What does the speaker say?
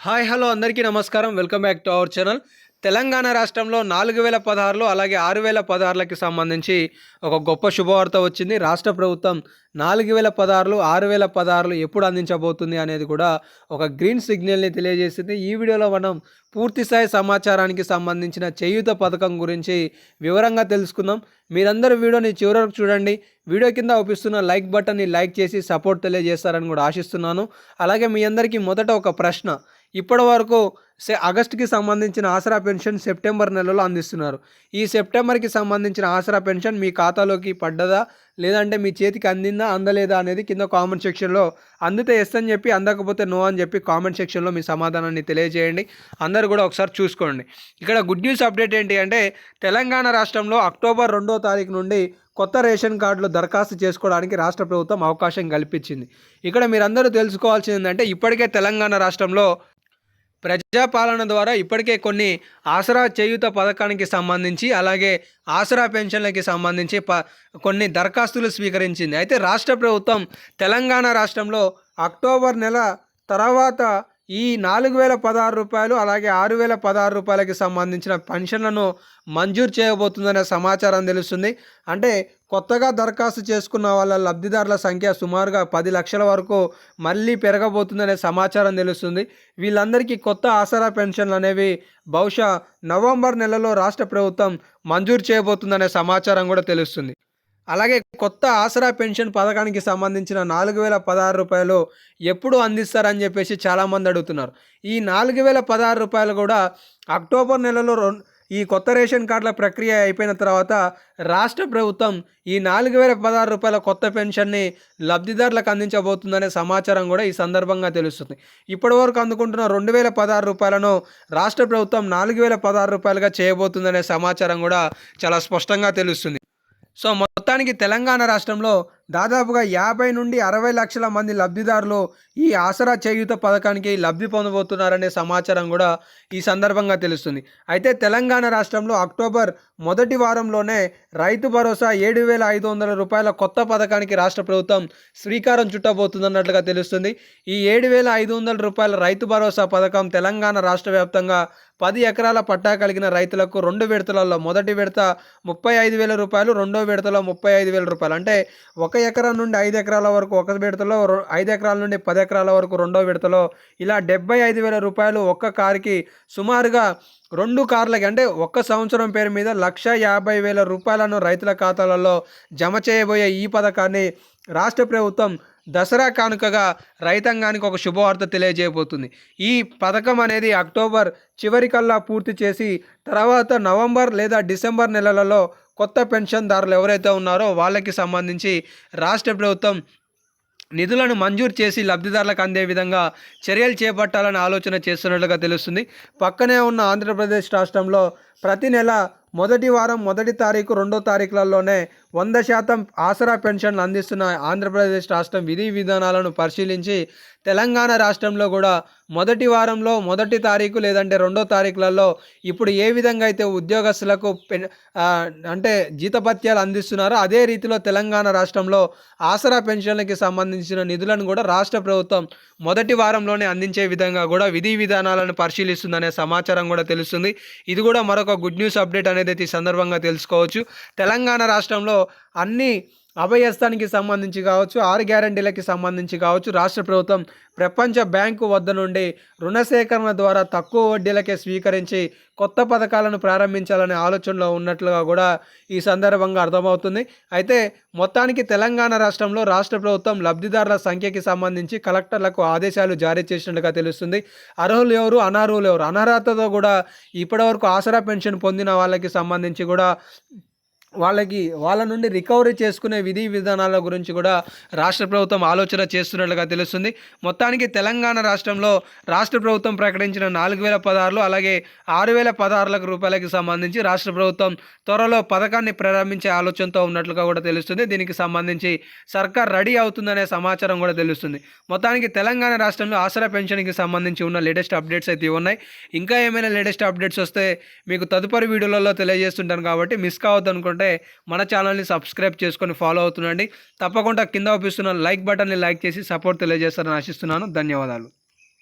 Hi hello అందరికీ నమస్కారం. Welcome back to our channel. Telangana రాష్ట్రంలో 4016 అలాగే 6016కి సంబంధించి ఒక గొప్ప శుభవార్త వచ్చింది. రాష్ట్ర ప్రభుత్వం 4016 6016 ఎప్పుడు అందించబోతుంది అనేది కూడా ఒక గ్రీన్ సిగ్నల్ని తెలియజేసింది. ఈ వీడియోలో మనం పూర్తిస్థాయి సమాచారానికి సంబంధించిన చేయూత పథకం గురించి వివరంగా తెలుసుకుందాం. మీరందరూ వీడియోని చివరి వరకు చూడండి. వీడియో కింద చూపిస్తున్న లైక్ బటన్ని లైక్ చేసి సపోర్ట్ తెలియజేస్తారని కూడా ఆశిస్తున్నాను. అలాగే మీ అందరికీ మొదట ఒక ప్రశ్న. ఇప్పటి వరకు ఆగస్టుకి సంబంధించిన ఆసరా పెన్షన్ సెప్టెంబర్ నెలలో అందిస్తున్నారు. ఈ సెప్టెంబర్కి సంబంధించిన ఆసరా పెన్షన్ మీ ఖాతాలోకి పడ్డదా, లేదంటే మీ చేతికి అందిందా అందలేదా అనేది కింద కామెంట్ సెక్షన్లో అందితే ఎస్ అని చెప్పి, అందకపోతే నో అని చెప్పి కామెంట్ సెక్షన్లో మీ సమాధానాన్ని తెలియజేయండి. అందరూ కూడా ఒకసారి చూసుకోండి. ఇక్కడ గుడ్ న్యూస్ అప్డేట్ ఏంటి అంటే, తెలంగాణ రాష్ట్రంలో అక్టోబర్ 2వ తారీఖు నుండి కొత్త రేషన్ కార్డులు దరఖాస్తు చేసుకోవడానికి రాష్ట్ర ప్రభుత్వం అవకాశం కల్పించింది. ఇక్కడ మీరందరూ తెలుసుకోవాల్సింది ఏంటంటే, ఇప్పటికే తెలంగాణ రాష్ట్రంలో ప్రజాపాలన ద్వారా ఇప్పటికే కొన్ని ఆసరా చేయూత పథకానికి సంబంధించి అలాగే ఆసరా పెన్షన్లకి సంబంధించి కొన్ని దరఖాస్తులు స్వీకరించింది. అయితే రాష్ట్ర ప్రభుత్వం తెలంగాణ రాష్ట్రంలో అక్టోబర్ నెల తర్వాత ఈ 4016 రూపాయలు అలాగే 6016 రూపాయలకి సంబంధించిన పెన్షన్లను మంజూరు చేయబోతుందనే సమాచారం తెలుస్తుంది. అంటే కొత్తగా దరఖాస్తు చేసుకున్న వాళ్ళ లబ్ధిదారుల సంఖ్య సుమారుగా 10 లక్షల వరకు మళ్ళీ పెరగబోతుందనే సమాచారం తెలుస్తుంది. వీళ్ళందరికీ కొత్త ఆసరా పెన్షన్లు అనేవి బహుశా నవంబర్ నెలలో రాష్ట్ర ప్రభుత్వం మంజూరు చేయబోతుందనే సమాచారం కూడా తెలుస్తుంది. అలాగే కొత్త ఆసరా పెన్షన్ పథకానికి సంబంధించిన 4016 రూపాయలు ఎప్పుడు అందిస్తారని చెప్పేసి చాలామంది అడుగుతున్నారు. ఈ 4016 రూపాయలు కూడా అక్టోబర్ నెలలో ఈ కొత్త రేషన్ కార్డుల ప్రక్రియ అయిపోయిన తర్వాత రాష్ట్ర ప్రభుత్వం ఈ 4016 రూపాయల కొత్త పెన్షన్ని లబ్ధిదారులకు అందించబోతుందనే సమాచారం కూడా ఈ సందర్భంగా తెలుస్తుంది. ఇప్పటివరకు అందుకుంటున్న 2016 రూపాయలను రాష్ట్ర ప్రభుత్వం 4016 రూపాయలుగా చేయబోతుందనే సమాచారం కూడా చాలా స్పష్టంగా తెలుస్తుంది. సో మొత్తానికి తెలంగాణ రాష్ట్రంలో దాదాపుగా 50 నుండి 60 లక్షల మంది లబ్ధిదారులు ఈ ఆసరా చేయూత పథకానికి లబ్ధి పొందబోతున్నారనే సమాచారం కూడా ఈ సందర్భంగా తెలుస్తుంది. అయితే తెలంగాణ రాష్ట్రంలో అక్టోబర్ మొదటి వారంలోనే రైతు భరోసా 7,500 రూపాయల కొత్త పథకానికి రాష్ట్ర ప్రభుత్వం శ్రీకారం చుట్టబోతుందన్నట్లుగా తెలుస్తుంది. ఈ 7,500 రూపాయల రైతు భరోసా పథకం తెలంగాణ రాష్ట్ర వ్యాప్తంగా 10 ఎకరాల పట్టా కలిగిన రైతులకు 2 విడతలలో మొదటి విడత 35,000 రూపాయలు, రెండో విడతలో 35,000 రూపాయలు. అంటే 1 ఎకరం నుండి 5 ఎకరాల వరకు ఒక విడతలో, 5 ఎకరాల నుండి 10 ఎకరాల వరకు రెండో విడతలో ఇలా 75,000 రూపాయలు ఒక్క కారుకి, సుమారుగా 2 కార్లకి అంటే ఒక్క సంవత్సరం పేరు మీద 1,50,000 రూపాయలను రైతుల ఖాతాలలో జమ చేయబోయే ఈ పథకాన్ని రాష్ట్ర ప్రభుత్వం దసరా కానుకగా రైతాంగానికి ఒక శుభవార్త తెలియజేయబోతుంది. ఈ పథకం అనేది అక్టోబర్ చివరికల్లా పూర్తి చేసి తర్వాత నవంబర్ లేదా డిసెంబర్ నెలలలో కొత్త పెన్షన్దారులు ఎవరైతే ఉన్నారో వాళ్ళకి సంబంధించి రాష్ట్ర ప్రభుత్వం నిధులను మంజూరు చేసి లబ్ధిదారులకు అందే విధంగా చర్యలు చేపట్టాలని ఆలోచన చేస్తున్నట్లుగా తెలుస్తుంది. పక్కనే ఉన్న ఆంధ్రప్రదేశ్ రాష్ట్రంలో ప్రతి నెల మొదటి వారం 1వ తారీఖు 2వ తారీఖులలోనే 100% ఆసరా పెన్షన్లు అందిస్తున్న ఆంధ్రప్రదేశ్ రాష్ట్రం విధి విధానాలను పరిశీలించి తెలంగాణ రాష్ట్రంలో కూడా మొదటి వారంలో 1వ తారీఖు లేదంటే 2వ తారీఖులలో ఇప్పుడు ఏ విధంగా అయితే ఉద్యోగస్తులకు అంటే జీతభత్యాలు అందిస్తున్నారో అదే రీతిలో తెలంగాణ రాష్ట్రంలో ఆసరా పెన్షన్లకి సంబంధించిన నిధులను కూడా రాష్ట్ర ప్రభుత్వం మొదటి వారంలోనే అందించే విధంగా కూడా విధి విధానాలను పరిశీలిస్తుందనే సమాచారం కూడా తెలుస్తుంది. ఇది కూడా మరొక గుడ్ న్యూస్ అప్డేట్ అనేది ఈ సందర్భంగా తెలుసుకోవచ్చు. తెలంగాణ రాష్ట్రంలో అన్ని అభయస్థానికి సంబంధించి కావచ్చు, 6 గ్యారంటీలకి సంబంధించి కావచ్చు, రాష్ట్ర ప్రభుత్వం ప్రపంచ బ్యాంకు వద్ద నుండి రుణ సేకరణ ద్వారా తక్కువ వడ్డీలకే స్వీకరించి కొత్త పథకాలను ప్రారంభించాలనే ఆలోచనలో ఉన్నట్లుగా కూడా ఈ సందర్భంగా అర్థమవుతుంది. అయితే మొత్తానికి తెలంగాణ రాష్ట్రంలో రాష్ట్ర ప్రభుత్వం లబ్ధిదారుల సంఖ్యకి సంబంధించి కలెక్టర్లకు ఆదేశాలు జారీ చేసినట్లుగా తెలుస్తుంది. అర్హులు ఎవరు, అనర్హులు ఎవరు, అనర్హతతో కూడా ఇప్పటివరకు ఆసరా పెన్షన్ పొందిన వాళ్ళకి సంబంధించి కూడా వాళ్ళ నుండి రికవరీ చేసుకునే విధి విధానాల గురించి కూడా రాష్ట్ర ప్రభుత్వం ఆలోచన చేస్తున్నట్లుగా తెలుస్తుంది. మొత్తానికి తెలంగాణ రాష్ట్రంలో రాష్ట్ర ప్రభుత్వం ప్రకటించిన 4,016 అలాగే 6,016 రూపాయలకి సంబంధించి రాష్ట్ర ప్రభుత్వం త్వరలో పథకాన్ని ప్రారంభించే ఆలోచనతో ఉన్నట్లుగా కూడా తెలుస్తుంది. దీనికి సంబంధించి సర్కార్ రెడీ అవుతుందనే సమాచారం కూడా తెలుస్తుంది. మొత్తానికి తెలంగాణ రాష్ట్రంలో ఆసరా పెన్షన్కి సంబంధించి ఉన్న లేటెస్ట్ అప్డేట్స్ అయితే ఉన్నాయి. ఇంకా ఏమైనా లేటెస్ట్ అప్డేట్స్ వస్తే మీకు తదుపరి వీడియోలలో తెలియజేస్తుంటాను కాబట్టి మిస్ కావద్దు అనుకుంటే మన ఛానల్ని సబ్స్క్రైబ్ చేసుకొని ఫాలో అవుతుండండి. తప్పకుండా కింద చూపిస్తున్న లైక్ బటన్ని లైక్ చేసి సపోర్ట్ తెలియజేస్తారని ఆశిస్తున్నాను. ధన్యవాదాలు.